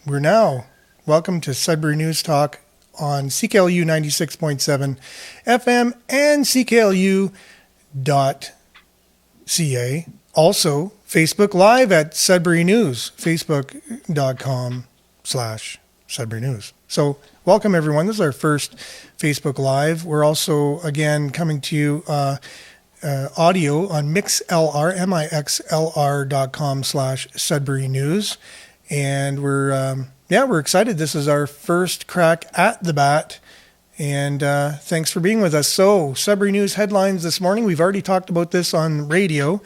We're now welcome to Sudbury News Talk on CKLU 96.7 FM and CKLU.ca. Also, Facebook Live at Sudbury News, facebook.com/Sudbury News. So, welcome everyone. This is our first Facebook Live. We're also, again, coming to you audio on MixLR, mixlr.com/Sudbury News. And we're excited. This is our first crack at the bat. And thanks for being with us. So, Sudbury News headlines this morning. We've already talked about this on radio.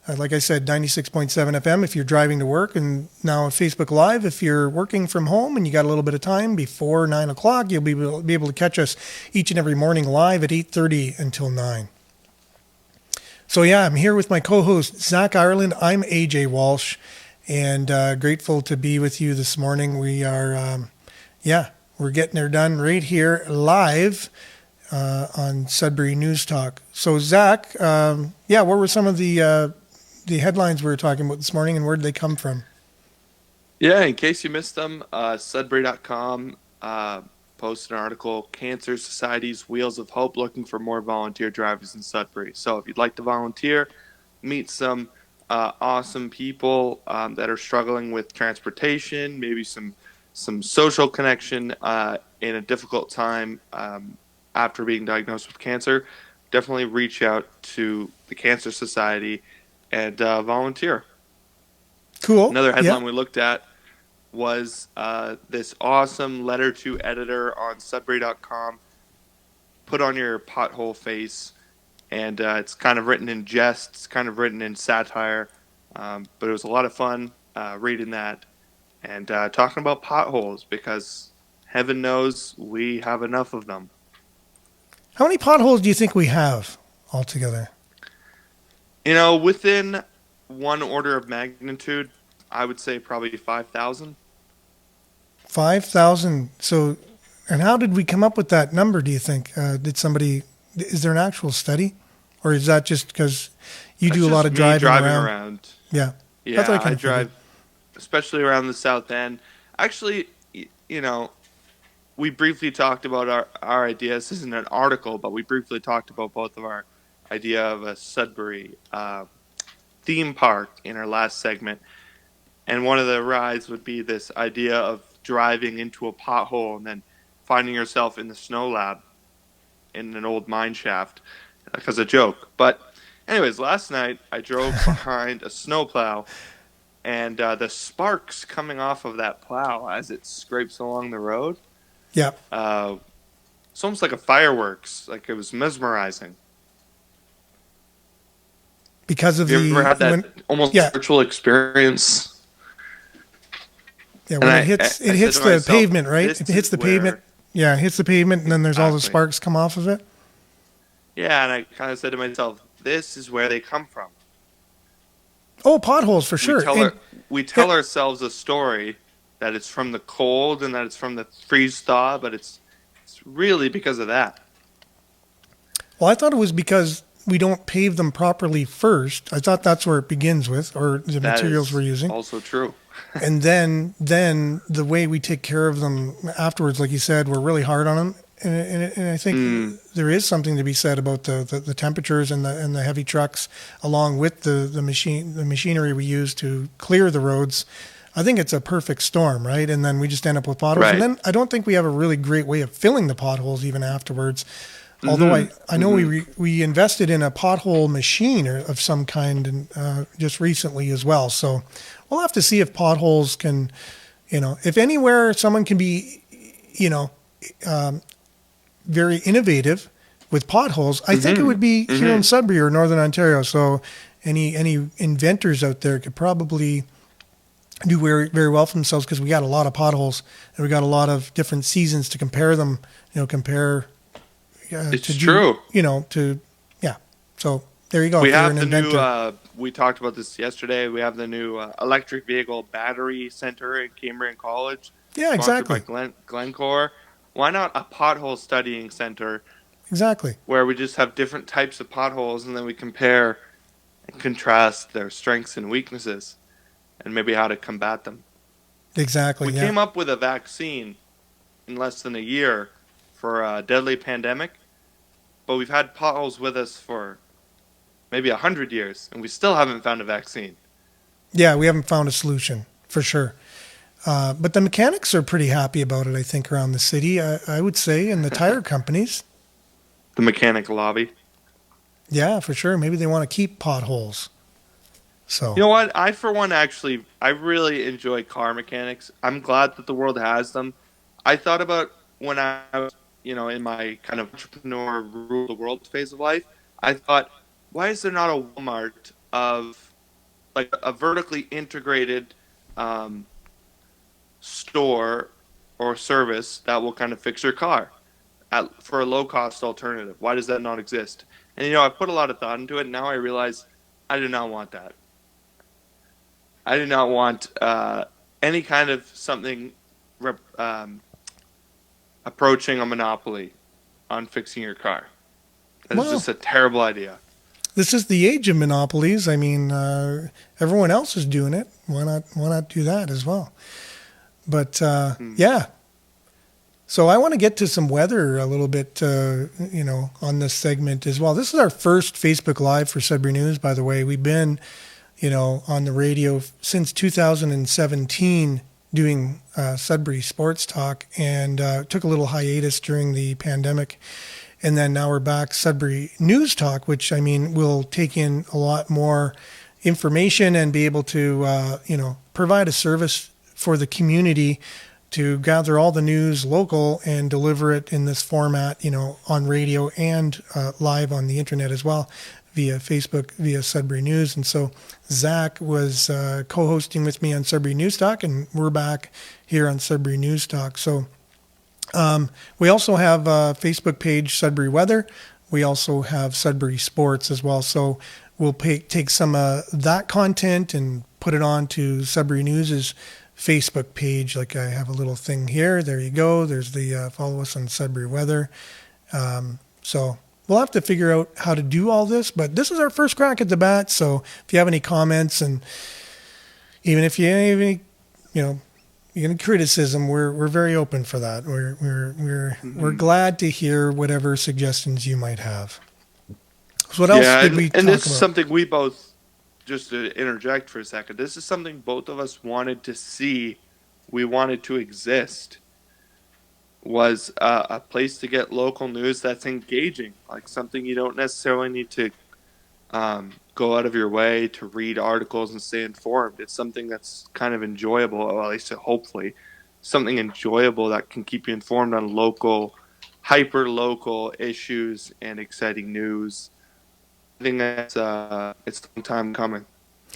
Like I said, 96.7 FM if you're driving to work. And now Facebook Live, if you're working from home and you got a little bit of time before 9 o'clock, you'll be able to catch us each and every morning live at 8:30 until 9. So, yeah, I'm here with my co-host, Zach Ireland. I'm AJ Walsh. And grateful to be with you this morning. We are, we're getting her done right here live on Sudbury News Talk. So Zach, what were some of the headlines we were talking about this morning, and where did they come from? Yeah, in case you missed them, Sudbury.com posted an article, Cancer Society's Wheels of Hope looking for more volunteer drivers in Sudbury. So if you'd like to volunteer, meet some awesome people that are struggling with transportation, maybe some social connection in a difficult time after being diagnosed with cancer, definitely reach out to the Cancer Society and volunteer. Cool. Another headline we looked at was this awesome letter to editor on Sudbury.com, put on your pothole face. And it's kind of written in jest, it's kind of written in satire, but it was a lot of fun reading that and talking about potholes because heaven knows we have enough of them. How many potholes do you think we have altogether? You know, within one order of magnitude, I would say probably 5,000. 5,000. So, and how did we come up with that number, do you think? Is there an actual study? Or is that just because you do a lot of driving around? Yeah. Yeah, I drive, especially around the South End. Actually, you know, we briefly talked about our idea. This isn't an article, but we briefly talked about both of our idea of a Sudbury theme park in our last segment. And one of the rides would be this idea of driving into a pothole and then finding yourself in the snow lab in an old mine shaft as a joke. But anyways, last night I drove behind a snowplow, and the sparks coming off of that plow as it scrapes along the road, yeah, it's almost like a fireworks. Like it was mesmerizing. Because of you ever had that almost virtual experience? Yeah, when it hits the pavement, right? It hits the pavement. Yeah, it hits the pavement, and then there's all the sparks come off of it. Yeah, and I kind of said to myself, this is where they come from. Oh, potholes for sure. We tell ourselves a story that it's from the cold and that it's from the freeze thaw, but it's really because of that. Well, I thought it was because we don't pave them properly first. I thought that's where it begins with, or the materials we're using. Also true. And then the way we take care of them afterwards, like you said, we're really hard on them. And I think there is something to be said about the temperatures and the heavy trucks, along with the machinery we use to clear the roads. I think it's a perfect storm, right? And then we just end up with potholes. Right. And then I don't think we have a really great way of filling the potholes even afterwards. Mm-hmm. Although I know we invested in a pothole machine of some kind just recently as well. So we'll have to see if potholes can, if anywhere someone can be, very innovative with potholes, I think it would be here in Sudbury or Northern Ontario. So any inventors out there could probably do very, very well for themselves because we got a lot of potholes and we got a lot of different seasons to compare them, it's true. So there you go. We have the new, we talked about this yesterday. We have the new electric vehicle battery center at Cambrian College. Yeah, exactly. By Glencore. Why not a pothole studying center? Exactly. Where we just have different types of potholes and then we compare and contrast their strengths and weaknesses and maybe how to combat them. Exactly. We Yeah. came up with a vaccine in less than a year for a deadly pandemic, but we've had potholes with us for maybe 100 years, and we still haven't found a vaccine. Yeah, we haven't found a solution for sure. But the mechanics are pretty happy about it, I think, around the city, I would say, and the tire companies. The mechanic lobby. Yeah, for sure. Maybe they want to keep potholes. So, You know what? I, for one, actually, I really enjoy car mechanics. I'm glad that the world has them. I thought about when I was, in my kind of entrepreneur rule the world phase of life. I thought, why is there not a Walmart of like a vertically integrated um, store or service that will kind of fix your car for a low cost alternative? Why does that not exist? And I put a lot of thought into it. And now I realize I do not want that. I do not want any kind of something approaching a monopoly on fixing your car. That is well, just a terrible idea. this is the age of monopolies. I mean, everyone else is doing it. Why not? Why not do that as well? But Hmm. yeah. So I want to get to some weather a little bit, on this segment as well. This is our first Facebook Live for Sudbury News, by the way. We've been, on the radio since 2017 doing Sudbury Sports Talk, and took a little hiatus during the pandemic. And then now we're back Sudbury News Talk, which I mean will take in a lot more information and be able to, provide a service for the community to gather all the news local and deliver it in this format, on radio and live on the internet as well via Facebook, via Sudbury News. And so Zach was co-hosting with me on Sudbury News Talk, and we're back here on Sudbury News Talk. So we also have a Facebook page, Sudbury Weather. We also have Sudbury Sports as well. So we'll take some of that content and put it on to Sudbury News's Facebook page. Like I have a little thing here. There you go. There's the follow us on Sudbury Weather. So we'll have to figure out how to do all this, but this is our first crack at the bat. So if you have any comments, and even if you have any, any criticism, we're very open for that. We're glad to hear whatever suggestions you might have. So what else Yeah, did and, we and talk this is about? something we both, just to interject for a second, this is something both of us wanted to see. We wanted to exist was a place to get local news that's engaging, like something you don't necessarily need to go out of your way to read articles and stay informed. It's something that's kind of enjoyable, or at least hopefully, something enjoyable that can keep you informed on local, hyper local issues and exciting news. I think that's it's a long time coming.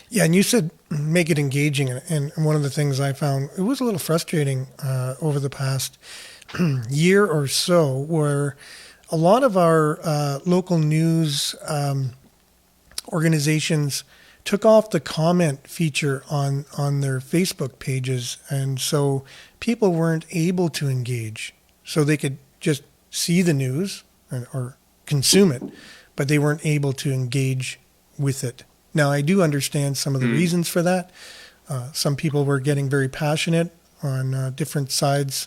Yeah, and you said make it engaging, and one of the things I found it was a little frustrating over the past year or so, where a lot of our local news organizations took off the comment feature on their Facebook pages, and so people weren't able to engage. So they could just see the news or consume it, but they weren't able to engage with it. Now, I do understand some of the Mm. reasons for that. Some people were getting very passionate on different sides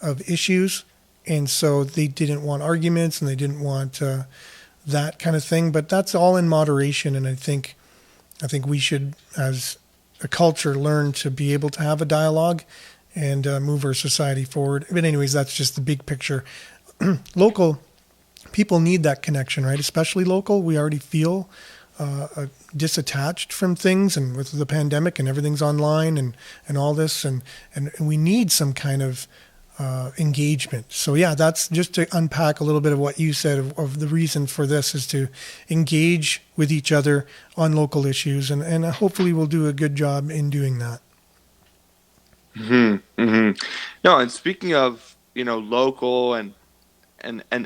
of issues, and so they didn't want arguments and they didn't want that kind of thing. But that's all in moderation, and I think we should, as a culture, learn to be able to have a dialogue and move our society forward. But anyways, that's just the big picture. Local people need that connection, right? Especially local. We already feel disattached from things, and with the pandemic and everything's online and all this, and we need some kind of engagement. So yeah, that's just to unpack a little bit of what you said of the reason for this is to engage with each other on local issues, and hopefully we'll do a good job in doing that. Hmm. Hmm. No, and speaking of local and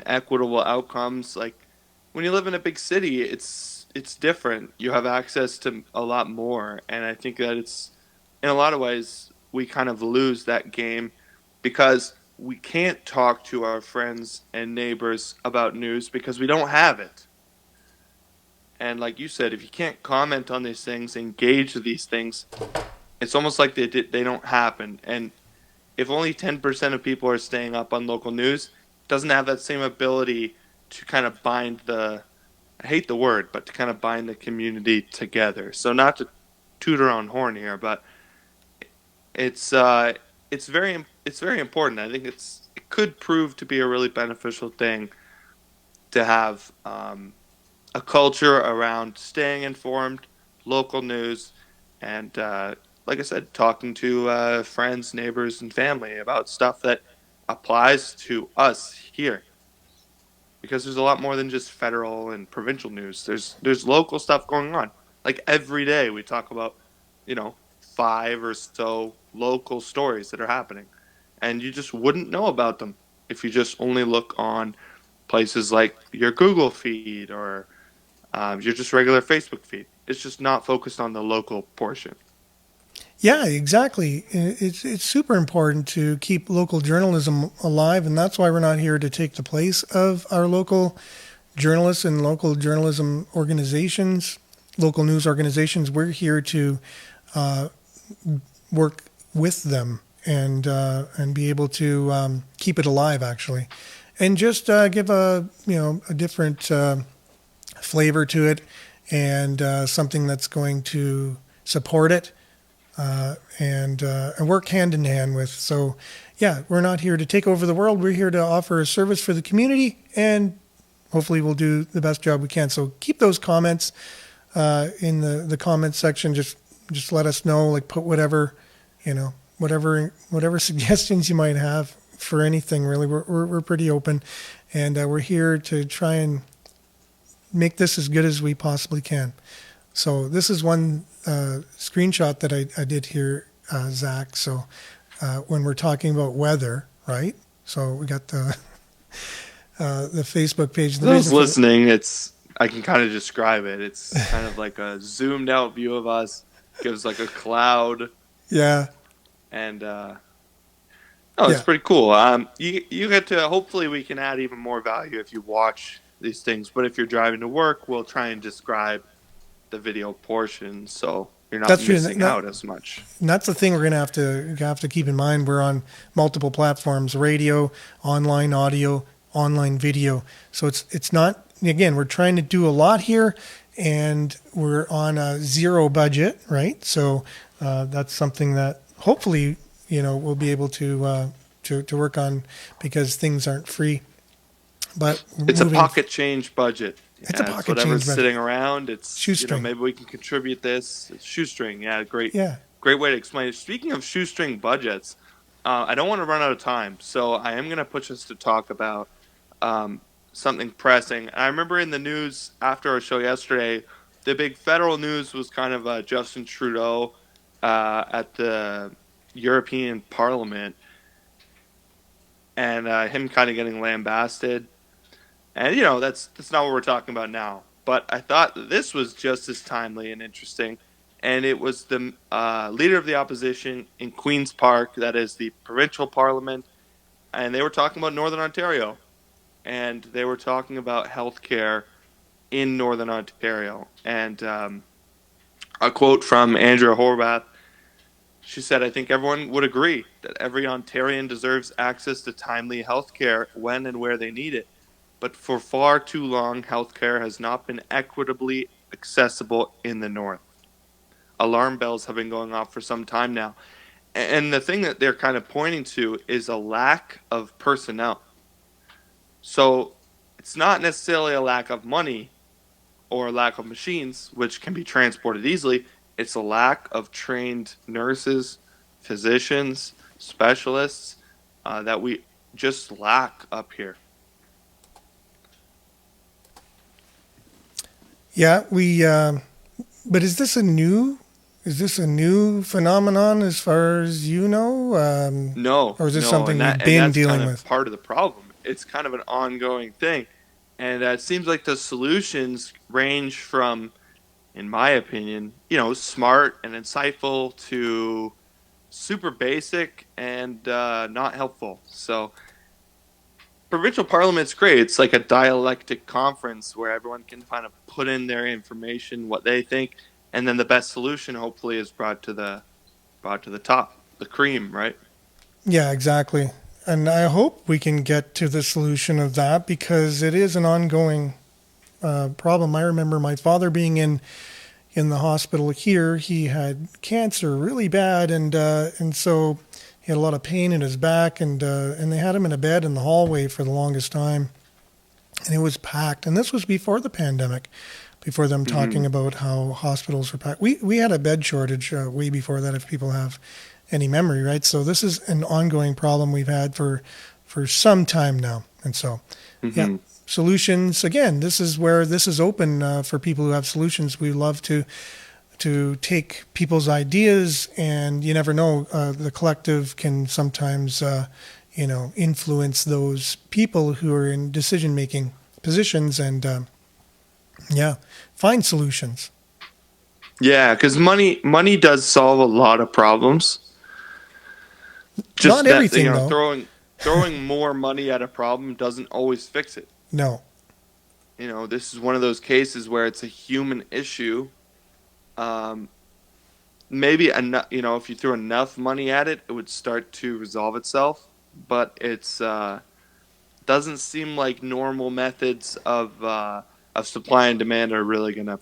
equitable outcomes, like when you live in a big city, it's different. You have access to a lot more, and I think that it's in a lot of ways we kind of lose that game because we can't talk to our friends and neighbors about news because we don't have it. And like you said, if you can't comment on these things, engage with these things, It's almost like they don't happen. And if only 10% of people are staying up on local news, it doesn't have that same ability to kind of bind the, I hate the word, but to kind of bind the community together. So not to toot our own horn here, but it's it's very important. I think it could prove to be a really beneficial thing to have a culture around staying informed, local news, and like I said, talking to friends, neighbors, and family about stuff that applies to us here. Because there's a lot more than just federal and provincial news. There's local stuff going on. Like every day, we talk about, you know, five or so local stories that are happening, and you just wouldn't know about them if you just only look on places like your Google feed or your just regular Facebook feed. It's just not focused on the local portion. Yeah, exactly. It's super important to keep local journalism alive, and that's why we're not here to take the place of our local journalists and local journalism organizations, local news organizations. We're here to uh, work with them and be able to keep it alive, actually, and just give a different flavor to it and something that's going to support it and work hand in hand with. So, yeah, we're not here to take over the world. We're here to offer a service for the community, and hopefully, we'll do the best job we can. So, keep those comments in the comments section. Just let us know. Like, put whatever whatever suggestions you might have for anything. Really, we're pretty open, and we're here to try and make this as good as we possibly can. So this is one screenshot that I did here, Zach. So when we're talking about weather, right? So we got the Facebook page. For those listening, it's I can kind of describe it. It's kind of like a zoomed out view of us. Gives like a cloud, Yeah, and it's yeah, pretty cool. You get to hopefully we can add even more value if you watch these things. But if you're driving to work, we'll try and describe the video portion so you're not that's true. missing out as much. And that's the thing we're gonna have to keep in mind. We're on multiple platforms: radio, online audio, online video. So it's not, again, we're trying to do a lot here, and we're on a zero budget, right? So that's something that hopefully we'll be able to work on because things aren't free. But It's a moving, pocket change budget. it's a Yeah, it's pocket whatever's change budget. sitting around. It's Shoestring. maybe we can contribute this. It's shoestring. Yeah, Yeah. great way to explain it. Speaking of shoestring budgets, I don't want to run out of time, so I am going to push us to talk about um, something pressing. I remember in the news after our show yesterday, the big federal news was kind of Justin Trudeau at the European Parliament and him kind of getting lambasted. And that's not what we're talking about now. But I thought that this was just as timely and interesting. And it was the leader of the opposition in Queens Park, that is the provincial parliament, and they were talking about Northern Ontario, and they were talking about healthcare in Northern Ontario. And a quote from Andrea Horwath. She said, I think everyone would agree that every Ontarian deserves access to timely health care when and where they need it. But for far too long, health care has not been equitably accessible in the North. Alarm bells have been going off for some time now. And the thing that they're kind of pointing to is a lack of personnel. So it's not necessarily a lack of money or a lack of machines, which can be transported easily. It's a lack of trained nurses, physicians, specialists that we just lack up here. Yeah, we. But is this a new phenomenon as far as you know, No, or is this no, something and we've that and been that's dealing kind of with? part of the problem. It's kind of an ongoing thing, and it seems like the solutions range from, in my opinion, smart and insightful to super basic and not helpful. So provincial parliament's great. It's like a dialectic conference where everyone can kind of put in their information, what they think, and then the best solution hopefully is brought to brought to the top, the cream, right? Yeah, exactly. And I hope we can get to the solution of that because it is an ongoing problem. I remember my father being in the hospital here. He had cancer really bad, and so he had a lot of pain in his back, and they had him in a bed in the hallway for the longest time, and it was packed. And this was before the pandemic, before them Hmm. talking about how hospitals were packed. We had a bed shortage way before that, if people have any memory, right? So this is an ongoing problem we've had for some time now, and so yeah. Hmm. Solutions again. This is where this is open for people who have solutions. We love to take people's ideas, and you never know, the collective can sometimes, influence those people who are in decision making positions, and yeah, find solutions. Yeah, because money does solve a lot of problems. Not Just that, everything, though. throwing more money at a problem doesn't always fix it. No. This is one of those cases where it's a human issue. Um, Maybe enough, if you threw enough money at it, it would start to resolve itself. But it's doesn't seem like normal methods of supply and demand are really going to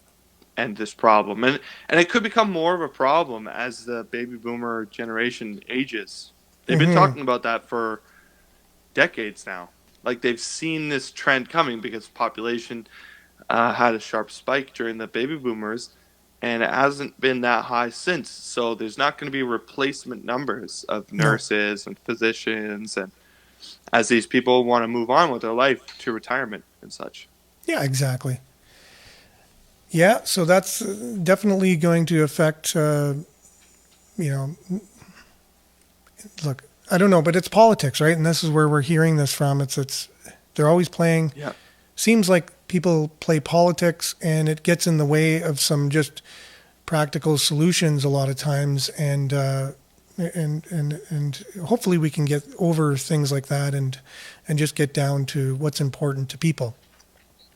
end this problem. And it could become more of a problem as the baby boomer generation ages. They've been Hmm. talking about that for decades now. Like they've seen this trend coming because population had a sharp spike during the baby boomers, and it hasn't been that high since. So there's not going to be replacement numbers of No. nurses and physicians, and as these people want to move on with their life to retirement and such. Yeah, exactly. Yeah, so that's definitely going to affect. You know, look, I don't know, but it's politics, right? And this is where we're hearing this from. It's they're always playing. Yeah. Seems like people play politics, and it gets in the way of some just practical solutions a lot of times, and hopefully we can get over things like that, and just get down to what's important to people,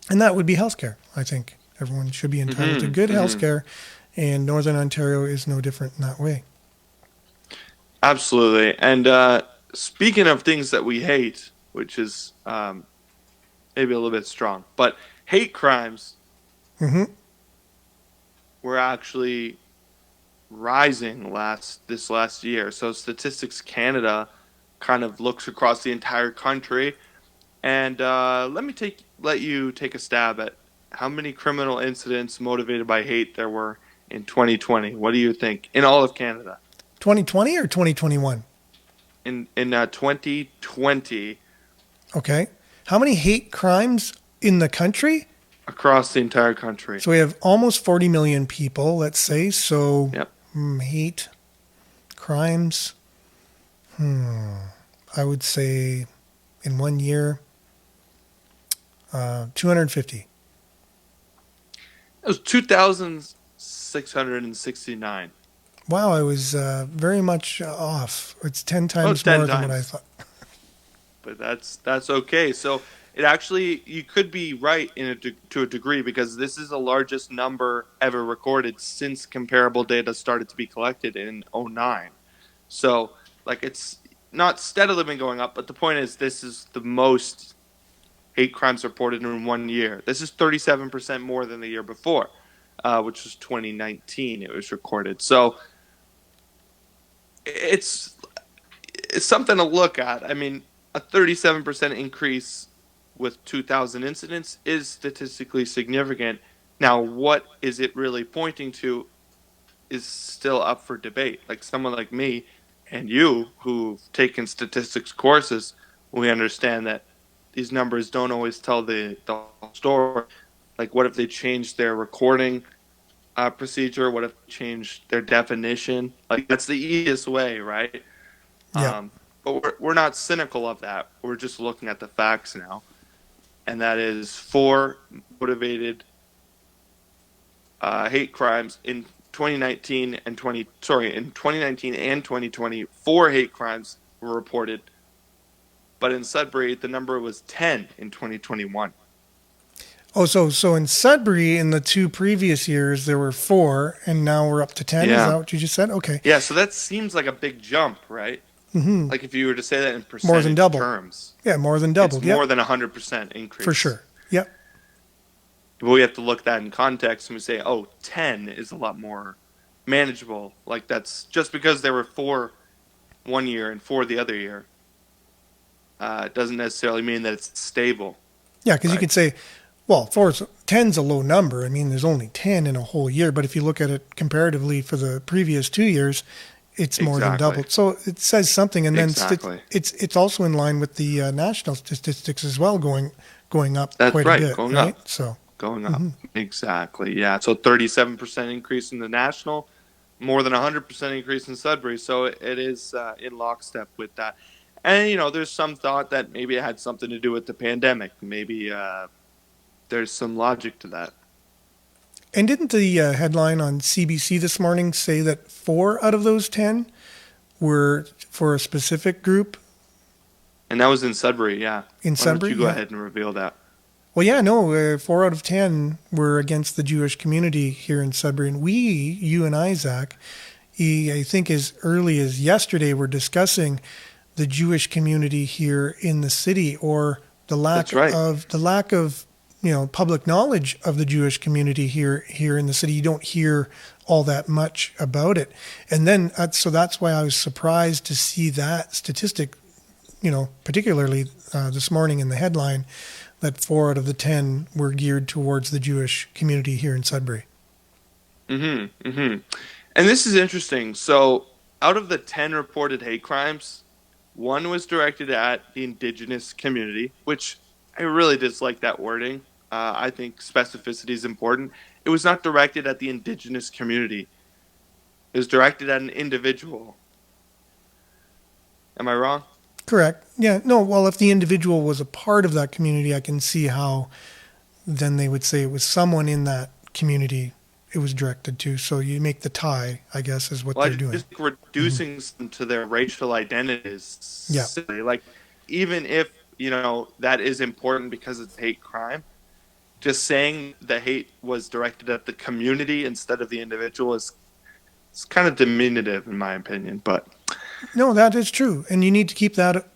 and that would be healthcare. I think everyone should be entitled to Hmm. good Hmm. healthcare, and Northern Ontario is no different in that way. Absolutely. And speaking of things that we hate, which is maybe a little bit strong, but hate crimes Hmm. were actually rising this last year. So Statistics Canada kind of looks across the entire country, and let you take a stab at how many criminal incidents motivated by hate there were in 2020. What do you think in all of Canada? 2020 or 2021? In 2020 Okay. How many hate crimes in the country? across the entire country. So we have almost 40 million people, let's say. So Yep. hate crimes, I would say in 1 year, 250. It was 2,669. Wow, I was very much off. It's 10 About times 10 more than what I times. thought. But that's okay. So it actually you could be right to a degree because this is the largest number ever recorded since comparable data started to be collected in '09. So like it's not steadily been going up, but the point is this is the most hate crimes reported in 1 year. This is 37% more than the year before, which was 2019. It was recorded. So it's it's something to look at. I mean, a 37% increase with 2,000 incidents is statistically significant. Now, what is it really pointing to is still up for debate. Like someone like me and you who've taken statistics courses, we understand that these numbers don't always tell the whole story. Like, what if they changed their recording procedure? What if they changed their definition? Like, that's the easiest way, right? Yeah. Um, but we're not cynical of that. We're just looking at the facts now, and that is four motivated hate crimes in 2019 and 2019 and 2020. Four hate crimes were reported, but in Sudbury the number was 10 in 2021. Oh, so in Sudbury, in the 2 previous years, there were 4, and now we're up to 10. Is Yeah. that what you just said? Okay. Yeah, so that seems like a big jump, right? Hmm. Like if you were to say that in More than percentage double. terms, Yeah, more than it's doubled. more Yep, than 100% for increase. sure. Yep. But we have to look that in context and we say, oh, 10 is a lot more manageable. Like that's just because there were 4 one year and 4 the other year, doesn't necessarily mean that it's stable, Yeah, because you right? could say, well, 10's a low number. I mean, there's only 10 in a whole year, but if you look at it comparatively for the previous 2 years, it's more than Exactly. doubled. So it says something, and then Exactly. it's also in line with the national statistics as well, going up That's quite a right. bit, Going right? up. So Going up. Exactly. Yeah. So 37% increase in the national, more than 100% increase in Sudbury. So it is in lockstep with that. And, there's some thought that maybe it had something to do with the pandemic. Maybe there's some logic to that. and didn't the headline on CBC this morning say that 4 out of those 10 were for a specific group And that was in Sudbury. Yeah. in Why don't Sudbury? you go Yeah. ahead and reveal that? Well, yeah, no, 4 out of 10 were against the Jewish community here in Sudbury. And you and Isaac, I think as early as yesterday, were discussing the Jewish community here in the city, or That's right. the lack of public knowledge of the Jewish community here in the city. You don't hear all that much about it. And then so that's why I was surprised to see that statistic, particularly this morning in the headline, that 4 out of the 10 were geared towards the Jewish community here in Sudbury. Mm-hmm. Mm-hmm. And this is interesting. So out of the 10 reported hate crimes, one was directed at the indigenous community, which I really dislike that wording. I think specificity is important. It was not directed at the indigenous community. It was directed at an individual. Am I wrong? Correct. Yeah. No, well, if the individual was a part of that community, I can see how then they would say it was someone in that community it was directed to. So you make the tie, I guess, is what Well, I they're doing. just think reducing them to their racial identity is Yeah, silly. Like, even if, that is important because it's a hate crime, just saying the hate was directed at the community instead of the individual is it's kind of diminutive in my opinion. But no, that is true. And you need to keep that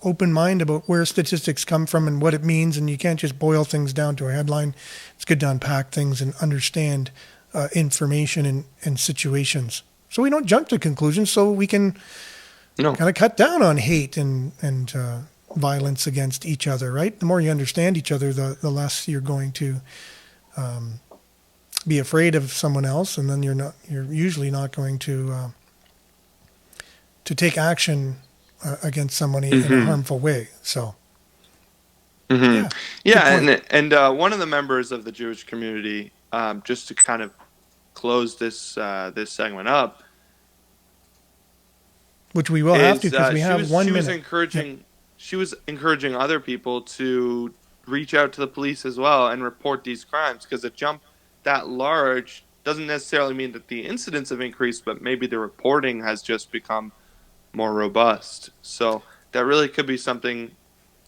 open mind about where statistics come from and what it means. And you can't just boil things down to a headline. It's good to unpack things and understand information and situations. So we don't jump to conclusions, so we can no, kind of cut down on hate and violence against each other, right? The more you understand each other, the less you're going to be afraid of someone else, and then you're usually not going to take action against somebody in a mm-hmm. harmful way. So, Mm-hmm. yeah, good Yeah, point. and one of the members of the Jewish community, just to kind of close this segment up, Which we will have to is because we she have was she one was minute. Yep. encouraging other people to reach out to the police as well and report these crimes, because a jump that large doesn't necessarily mean that the incidents have increased, but maybe the reporting has just become more robust. So that really could be something,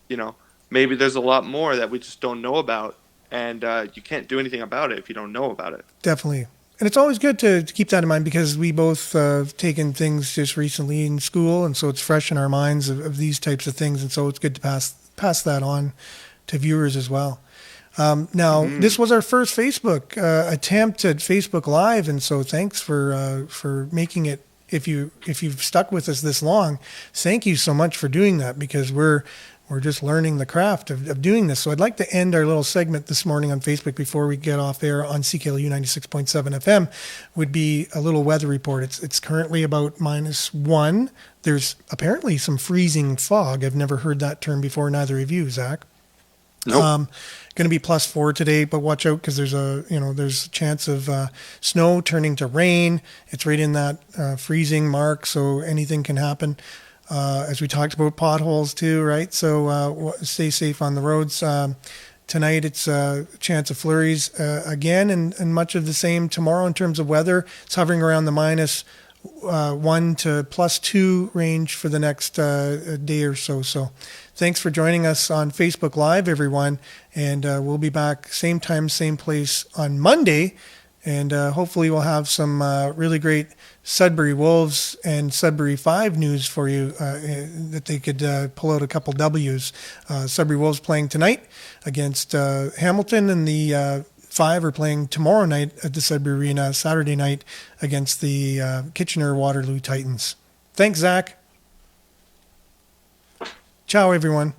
you know, maybe there's a lot more that we just don't know about, and you can't do anything about it if you don't know about it. Definitely. And it's always good to keep that in mind because we both have taken things just recently in school, and so it's fresh in our minds of these types of things, and so it's good to pass that on to viewers as well. Now, Mm-hmm. this was our first Facebook attempt at Facebook Live, and so thanks for making it. If you've stuck with us this long, thank you so much for doing that because we're just learning the craft of doing this. So I'd like to end our little segment this morning on Facebook before we get off air on CKLU 96.7 FM would be a little weather report. It's currently about -1. There's apparently some freezing fog. I've never heard that term before, neither of you, Zach. Nope. Going to be +4 today, but watch out because there's a chance of snow turning to rain. It's right in that freezing mark, so anything can happen. As we talked about potholes too, right? So stay safe on the roads. Tonight it's a chance of flurries again, and much of the same tomorrow in terms of weather. It's hovering around the 1 to +2 range for the next day or so. So thanks for joining us on Facebook Live, everyone. And we'll be back same time, same place on Monday. And hopefully we'll have some really great Sudbury Wolves and Sudbury 5 news for you that they could pull out a couple W's. Sudbury Wolves playing tonight against Hamilton, and the 5 are playing tomorrow night at the Sudbury Arena, Saturday night, against the Kitchener-Waterloo Titans. Thanks, Zach. Ciao, everyone.